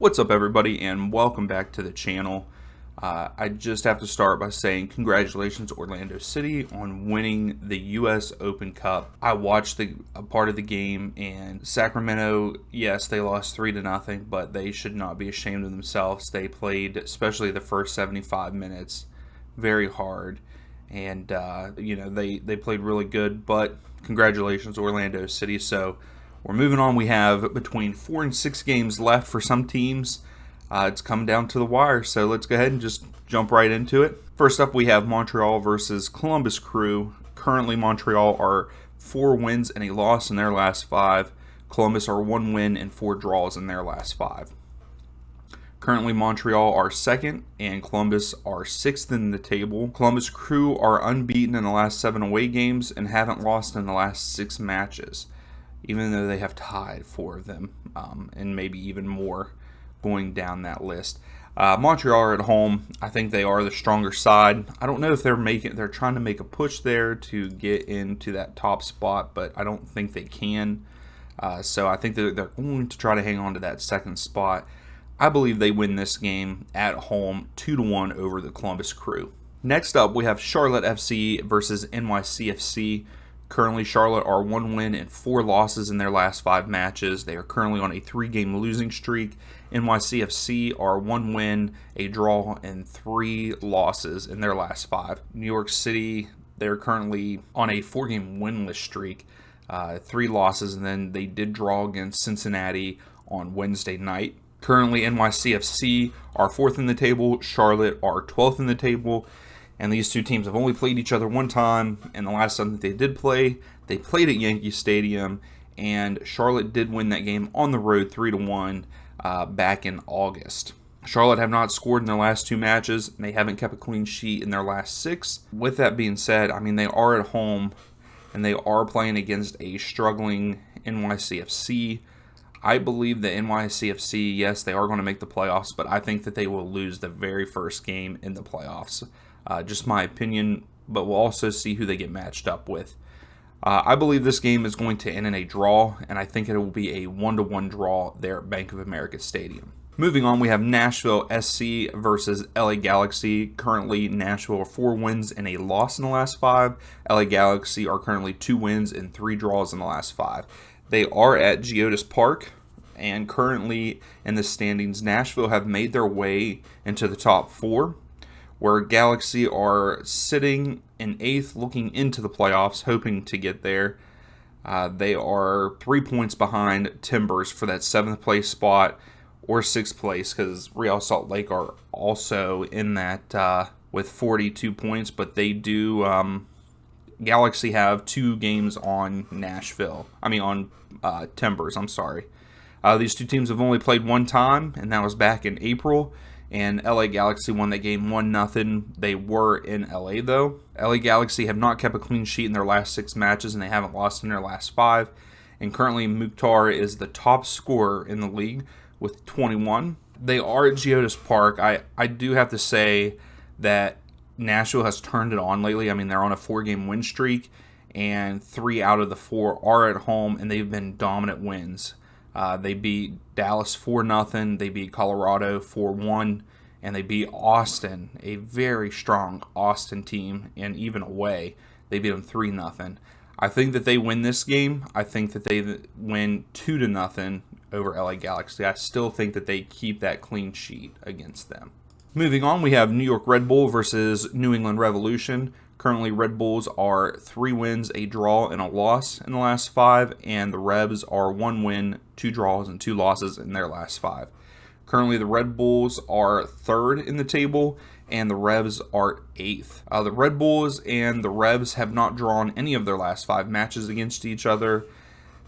What's up, everybody, and welcome back to the channel. I just have to start by saying congratulations, Orlando City, on winning the U.S. Open Cup. I watched a part of the game, and Sacramento, yes, they lost 3-0, but they should not be ashamed of themselves. They played, especially the first 75 minutes, very hard, and they played really good. But congratulations, Orlando City. So we're moving on. We have between 4 and 6 games left for some teams. It's come down to the wire, so let's go ahead and just jump right into it. First up, we have Montreal versus Columbus Crew. Currently, Montreal are 4 wins and a loss in their last 5. Columbus are 1 win and 4 draws in their last 5. Currently, Montreal are 2nd and Columbus are 6th in the table. Columbus Crew are unbeaten in the last 7 away games and haven't lost in the last 6 matches, even though they have tied 4 of them, and maybe even more going down that list. Montreal are at home. I think they are the stronger side. I don't know if they're trying to make a push there to get into that top spot, but I don't think they can. So I think that they're going to try to hang on to that 2nd spot. I believe they win this game at home 2-1 over the Columbus Crew. Next up, we have Charlotte FC versus NYCFC. Currently, Charlotte are 1 win and 4 losses in their last 5 matches. They are currently on a 3-game losing streak. NYCFC are 1 win, a draw, and 3 losses in their last 5. New York City, they're currently on a 4-game winless streak, 3 losses, and then they did draw against Cincinnati on Wednesday night. Currently, NYCFC are 4th in the table. Charlotte are 12th in the table. And these two teams have only played each other one time, and the last time that they did play, they played at Yankee Stadium, and Charlotte did win that game on the road 3-1 back in August. Charlotte have not scored in their last 2 matches, and they haven't kept a clean sheet in their last 6. With that being said, I mean, they are at home, and they are playing against a struggling NYCFC. I believe that NYCFC, yes, they are going to make the playoffs, but I think that they will lose the very first game in the playoffs. Just my opinion, but we'll also see who they get matched up with. I believe this game is going to end in a draw, and I think it will be a 1-1 draw there at Bank of America Stadium. Moving on, we have Nashville SC versus LA Galaxy. Currently, Nashville are 4 wins and a loss in the last 5. LA Galaxy are currently 2 wins and 3 draws in the last 5. They are at Geodis Park, and currently in the standings, Nashville have made their way into the top 4. Where Galaxy are sitting in 8th, looking into the playoffs, hoping to get there. They are 3 points behind Timbers for that 7th place spot, or 6th place, because Real Salt Lake are also in that with 42 points, but they do, Galaxy have 2 games on Timbers, I'm sorry. These two teams have only played 1 time, and that was back in April. And LA Galaxy won that game 1-0. They were in LA, though. LA Galaxy have not kept a clean sheet in their last 6 matches, and they haven't lost in their last 5. And currently, Mukhtar is the top scorer in the league with 21. They are at Geodis Park. I do have to say that Nashville has turned it on lately. I mean, they're on a 4-game win streak, and 3 out of the 4 are at home, and they've been dominant wins. They beat Dallas 4-0, they beat Colorado 4-1, and they beat Austin, a very strong Austin team, and even away, they beat them 3-0. I think that they win this game. I think that they win 2-0 over LA Galaxy. I still think that they keep that clean sheet against them. Moving on, we have New York Red Bull versus New England Revolution. Currently, Red Bulls are 3 wins, a draw, and a loss in the last 5, and the Revs are 1 win, 2 draws, and 2 losses in their last 5. Currently, the Red Bulls are 3rd in the table, and the Revs are 8th. The Red Bulls and the Revs have not drawn any of their last 5 matches against each other,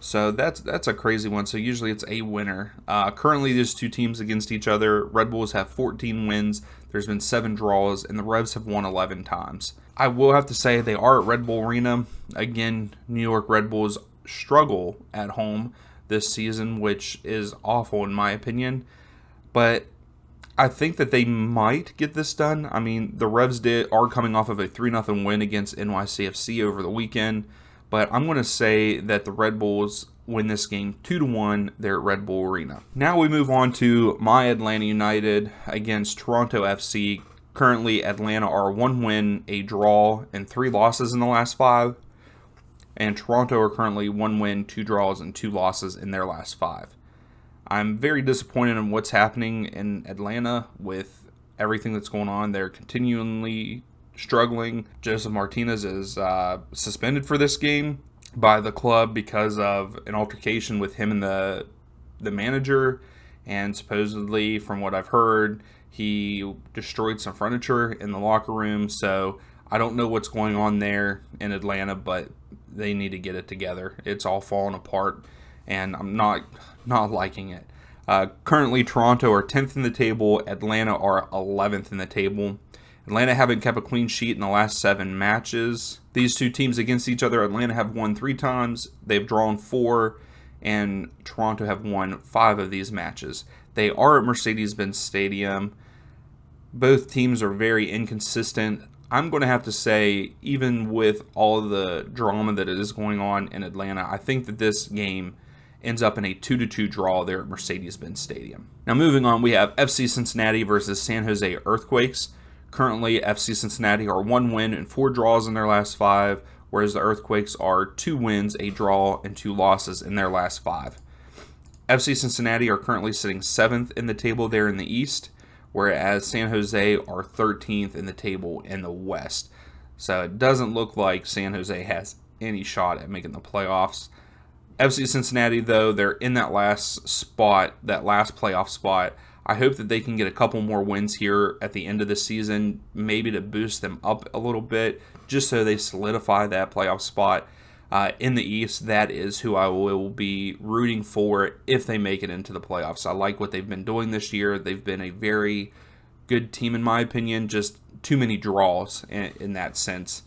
so that's a crazy one. So usually it's a winner. Currently, there's 2 teams against each other. Red Bulls have 14 wins. There's been 7 draws, and the Revs have won 11 times. I will have to say they are at Red Bull Arena. Again, New York Red Bulls struggle at home this season, which is awful in my opinion. But I think that they might get this done. I mean, the Revs are coming off of a 3-0 win against NYCFC over the weekend. But I'm going to say that the Red Bulls win this game 2-1 there at Red Bull Arena. Now we move on to my Atlanta United against Toronto FC. Currently, Atlanta are 1 win, a draw, and 3 losses in the last 5. And Toronto are currently 1 win, 2 draws, and 2 losses in their last 5. I'm very disappointed in what's happening in Atlanta with everything that's going on. They're continually struggling. Joseph Martinez is suspended for this game by the club because of an altercation with him and the manager. And supposedly, from what I've heard, he destroyed some furniture in the locker room. So I don't know what's going on there in Atlanta, but they need to get it together. It's all falling apart, and I'm not liking it. Currently, Toronto are 10th in the table. Atlanta are 11th in the table. Atlanta haven't kept a clean sheet in the last 7 matches. These two teams against each other, Atlanta have won 3 times. They've drawn 4, and Toronto have won 5 of these matches. They are at Mercedes-Benz Stadium. Both teams are very inconsistent. I'm going to have to say, even with all of the drama that is going on in Atlanta, I think that this game ends up in a 2-2 draw there at Mercedes-Benz Stadium. Now moving on, we have FC Cincinnati versus San Jose Earthquakes. Currently, FC Cincinnati are 1 win and 4 draws in their last 5, whereas the Earthquakes are 2 wins, a draw, and 2 losses in their last 5. FC Cincinnati are currently sitting 7th in the table there in the East, whereas San Jose are 13th in the table in the West. So it doesn't look like San Jose has any shot at making the playoffs. FC Cincinnati, though, they're in that last spot, that last playoff spot. I hope that they can get a couple more wins here at the end of the season, maybe to boost them up a little bit, just so they solidify that playoff spot. In the East, that is who I will be rooting for if they make it into the playoffs. I like what they've been doing this year. They've been a very good team, in my opinion, just too many draws in that sense.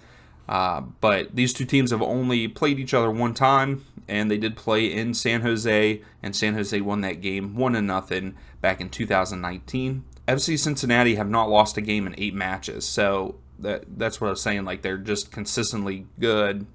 But these two teams have only played each other 1 time, and they did play in San Jose, and San Jose won that game 1-0 back in 2019. FC Cincinnati have not lost a game in 8 matches, so that's what I was saying. Like, they're just consistently good,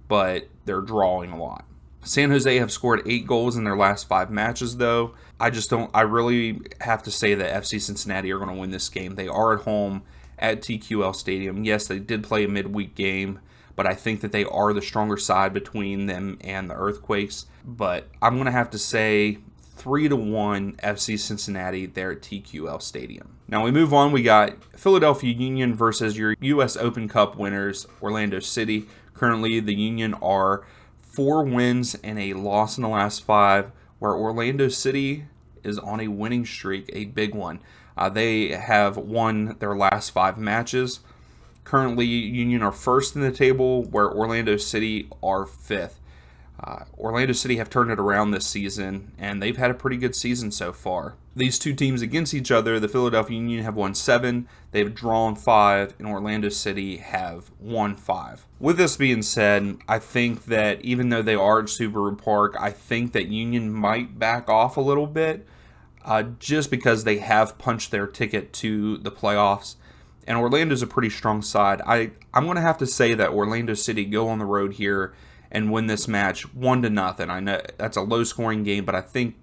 but they're drawing a lot. San Jose have scored 8 goals in their last 5 matches, though. I really have to say that FC Cincinnati are going to win this game. They are at home at TQL Stadium. Yes, they did play a midweek game, but I think that they are the stronger side between them and the Earthquakes. But I'm going to have to say 3-1 FC Cincinnati there at TQL Stadium. Now we move on. We got Philadelphia Union versus your U.S. Open Cup winners, Orlando City. Currently, the Union are 4 wins and a loss in the last 5, where Orlando City is on a winning streak, a big one. They have won their last 5 matches. Currently, Union are 1st in the table, where Orlando City are 5th. Orlando City have turned it around this season, and they've had a pretty good season so far. These two teams against each other, the Philadelphia Union have won 7, they've drawn 5, and Orlando City have won 5. With this being said, I think that even though they are at Subaru Park, I think that Union might back off a little bit, just because they have punched their ticket to the playoffs. And Orlando's a pretty strong side. I'm going to have to say that Orlando City go on the road here and win this match 1-0. I know that's a low-scoring game, but I think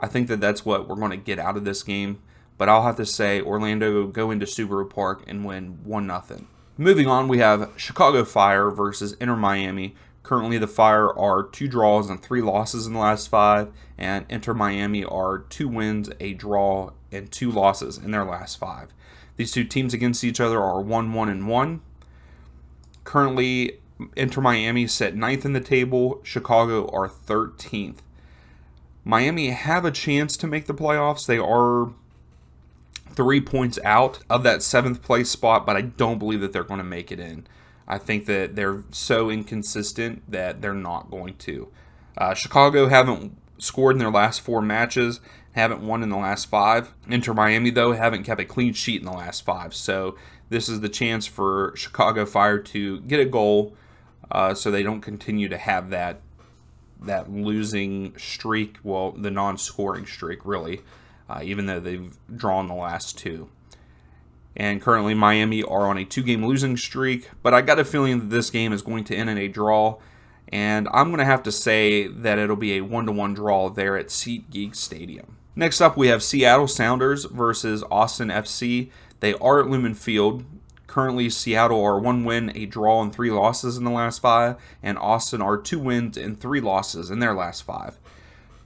that that's what we're going to get out of this game. But I'll have to say Orlando go into Subaru Park and win 1-0. Moving on, we have Chicago Fire versus Inter Miami. Currently, the Fire are 2 draws and 3 losses in the last 5, and Inter Miami are 2 wins, a draw, and 2 losses in their last 5. These two teams against each other are 1-1-1. Currently, Inter Miami sit 9th in the table. Chicago are 13th. Miami have a chance to make the playoffs. They are 3 points out of that 7th place spot, but I don't believe that they're going to make it in. I think that they're so inconsistent that they're not going to. Chicago haven't scored in their last 4 matches, haven't won in the last 5. Inter Miami, though, haven't kept a clean sheet in the last 5. So this is the chance for Chicago Fire to get a goal so they don't continue to have that losing streak, well, the non-scoring streak, really, even though they've drawn the last 2. And currently Miami are on a 2-game losing streak, but I got a feeling that this game is going to end in a draw, And I'm going to have to say that it'll be a 1-1 draw there at SeatGeek Stadium. Next up, we have Seattle Sounders versus Austin FC. They are at Lumen Field. Currently, Seattle are 1 win, a draw, and 3 losses in the last 5, and Austin are 2 wins and 3 losses in their last 5.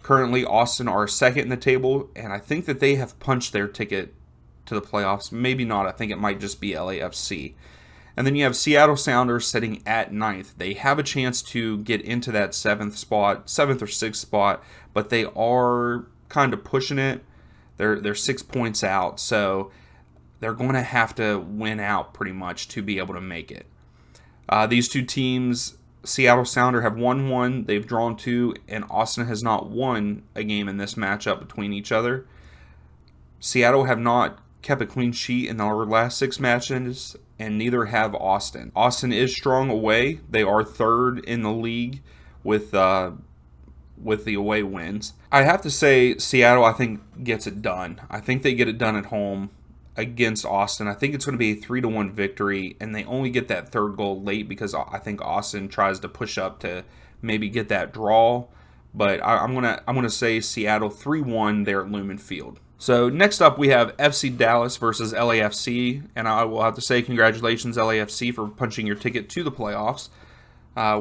Currently, Austin are second in the table, and I think that they have punched their ticket to the playoffs. Maybe not. I think it might just be LAFC. And then you have Seattle Sounders sitting at 9th. They have a chance to get into that 7th or 6th spot, but they are kind of pushing it. They're 6 points out, so they're going to have to win out pretty much to be able to make it. These two teams, Seattle Sounder have won 1, they've drawn 2, and Austin has not won a game in this matchup between each other. Seattle have not kept a clean sheet in our last 6 matches, and neither have Austin. Austin is strong away. They are 3rd in the league with the away wins. I have to say Seattle, I think, gets it done. I think they get it done at home against Austin. I think it's going to be a 3-1 victory, and they only get that 3rd goal late because I think Austin tries to push up to maybe get that draw. But I'm gonna say Seattle 3-1 there at Lumen Field. So next up we have FC Dallas versus LAFC, and I will have to say congratulations LAFC for punching your ticket to the playoffs.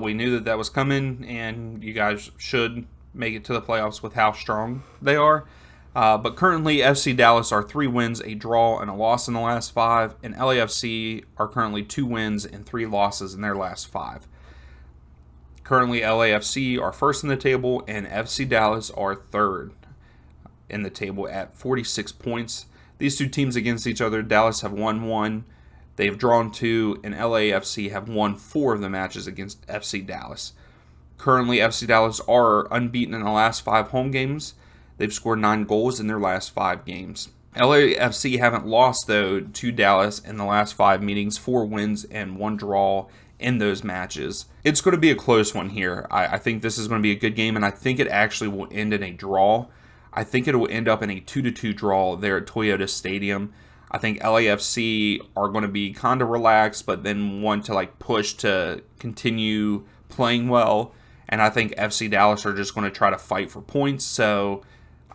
We knew that was coming, and you guys should make it to the playoffs with how strong they are. But currently, FC Dallas are 3 wins, a draw, and a loss in the last 5, and LAFC are currently 2 wins and 3 losses in their last 5. Currently, LAFC are 1st in the table, and FC Dallas are 3rd in the table at 46 points. These two teams against each other, Dallas have won 1, they've drawn 2, and LAFC have won 4 of the matches against FC Dallas. Currently, FC Dallas are unbeaten in the last 5 home games. They've scored 9 goals in their last 5 games. LAFC haven't lost, though, to Dallas in the last 5 meetings, 4 wins and 1 draw in those matches. It's going to be a close one here. I think this is going to be a good game, and I think it actually will end in a draw. I think it will end up in a 2-2 draw there at Toyota Stadium. I think LAFC are going to be kind of relaxed, but then want to push to continue playing well. And I think FC Dallas are just going to try to fight for points. So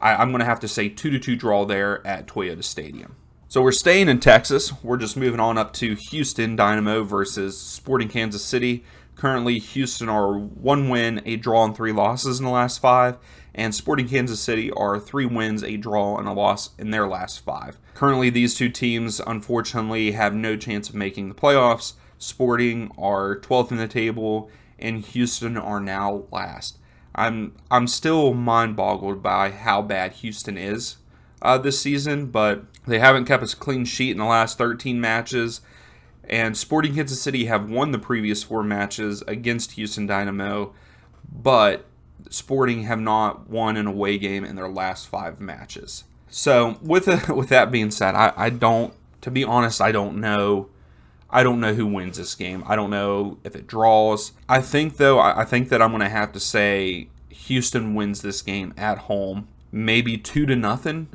I'm going to have to say 2-2 draw there at Toyota Stadium. So we're staying in Texas. We're just moving on up to Houston Dynamo versus Sporting Kansas City. Currently, Houston are 1 win, a draw, and 3 losses in the last 5. And Sporting Kansas City are 3 wins, a draw, and a loss in their last 5. Currently, these two teams, unfortunately, have no chance of making the playoffs. Sporting are 12th in the table, and Houston are now last. I'm still mind-boggled by how bad Houston is this season, but they haven't kept a clean sheet in the last 13 matches, and Sporting Kansas City have won the previous 4 matches against Houston Dynamo, but Sporting have not won an away game in their last 5 matches. So with that being said, I don't know. I don't know who wins this game. I don't know if it draws. I think that I'm going to have to say Houston wins this game at home, maybe 2-0.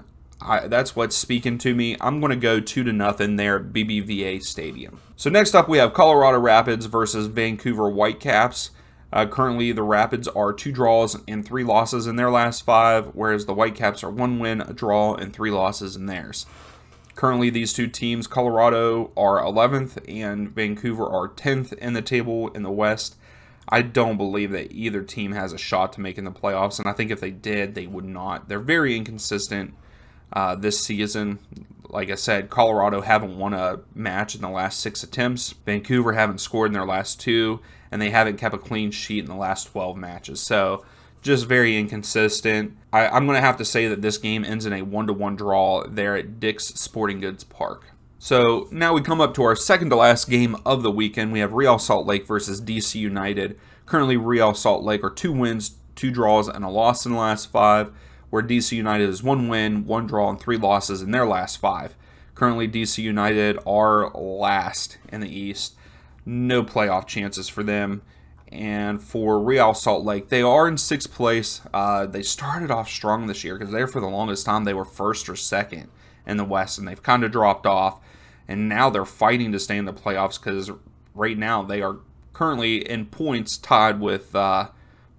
That's what's speaking to me. I'm going to go 2-0 there at BBVA Stadium. So next up we have Colorado Rapids versus Vancouver Whitecaps. Currently the Rapids are 2 draws and 3 losses in their last 5, whereas the Whitecaps are 1 win, a draw, and 3 losses in theirs. Currently, these two teams, Colorado are 11th and Vancouver are 10th in the table in the West. I don't believe that either team has a shot to make in the playoffs, and I think if they did, they would not. They're very inconsistent this season. Like I said, Colorado haven't won a match in the last 6 attempts. Vancouver haven't scored in their last 2, and they haven't kept a clean sheet in the last 12 matches. So just very inconsistent. I'm going to have to say that this game ends in a 1-1 draw there at Dick's Sporting Goods Park. So now we come up to our second to last game of the weekend. We have Real Salt Lake versus DC United. Currently, Real Salt Lake are 2 wins, 2 draws, and a loss in the last 5, where DC United is 1 win, 1 draw, and 3 losses in their last 5. Currently, DC United are last in the East. No playoff chances for them. And for Real Salt Lake, they are in 6th place. They started off strong this year because there for the longest time they were 1st or 2nd in the West, and they've kind of dropped off. And now they're fighting to stay in the playoffs because right now they are currently in points tied with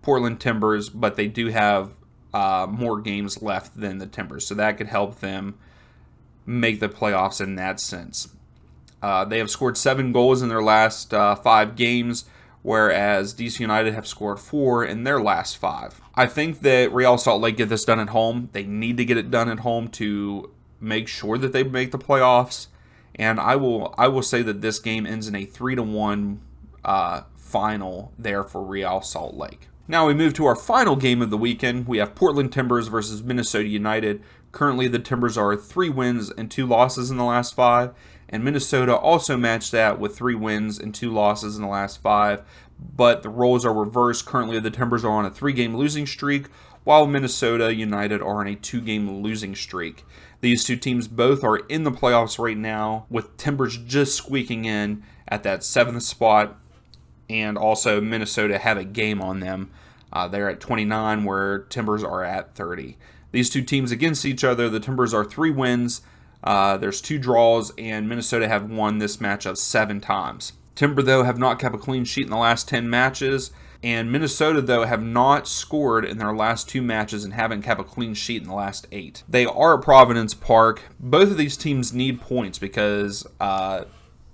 Portland Timbers, but they do have more games left than the Timbers, so that could help them make the playoffs in that sense. They have scored 7 goals in their last 5 games, whereas DC United have scored 4 in their last 5. I think that Real Salt Lake get this done at home. They need to get it done at home to make sure that they make the playoffs. And I will say that this game ends in a 3-1 final there for Real Salt Lake. Now we move to our final game of the weekend. We have Portland Timbers versus Minnesota United. Currently the Timbers are 3 wins and 2 losses in the last 5. And Minnesota also matched that with 3 wins and 2 losses in the last 5. But the roles are reversed. Currently the Timbers are on a 3-game losing streak, while Minnesota United are on a 2-game losing streak. These two teams both are in the playoffs right now, with Timbers just squeaking in at that 7th spot, and also Minnesota have a game on them. They're at 29, where Timbers are at 30. These two teams against each other, the Timbers are 3 wins, there's 2 draws, and Minnesota have won this matchup 7 times. Timber, though, have not kept a clean sheet in the last 10 matches, and Minnesota, though, have not scored in their last 2 matches and haven't kept a clean sheet in the last 8. They are at Providence Park. Both of these teams need points because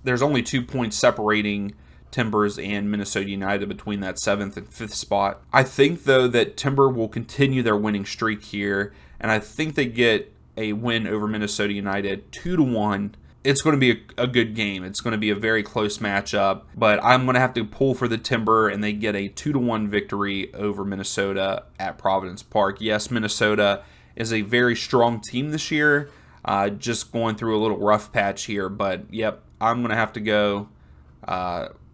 there's only 2 points separating Timbers and Minnesota United between that 7th and 5th spot. I think, though, that Timber will continue their winning streak here, and I think they get a win over Minnesota United 2-1. It's going to be a good game. It's going to be a very close matchup, but I'm going to have to pull for the Timber, and they get a 2-1 victory over Minnesota at Providence Park. Yes, Minnesota is a very strong team this year, just going through a little rough patch here, but yep, I'm going to have to go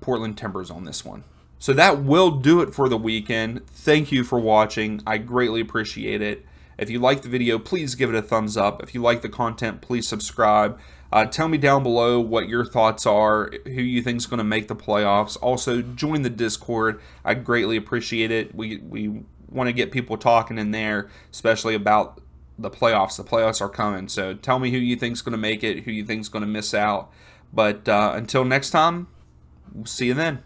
Portland Timbers on this one. So that will do it for the weekend. Thank you for watching. I greatly appreciate it. If you like the video, please give it a thumbs up. If you like the content, please subscribe. Tell me down below what your thoughts are, who you think is going to make the playoffs. Also, join the Discord. I'd greatly appreciate it. We want to get people talking in there, especially about the playoffs. The playoffs are coming, so tell me who you think is going to make it, who you think is going to miss out. But until next time, we'll see you then.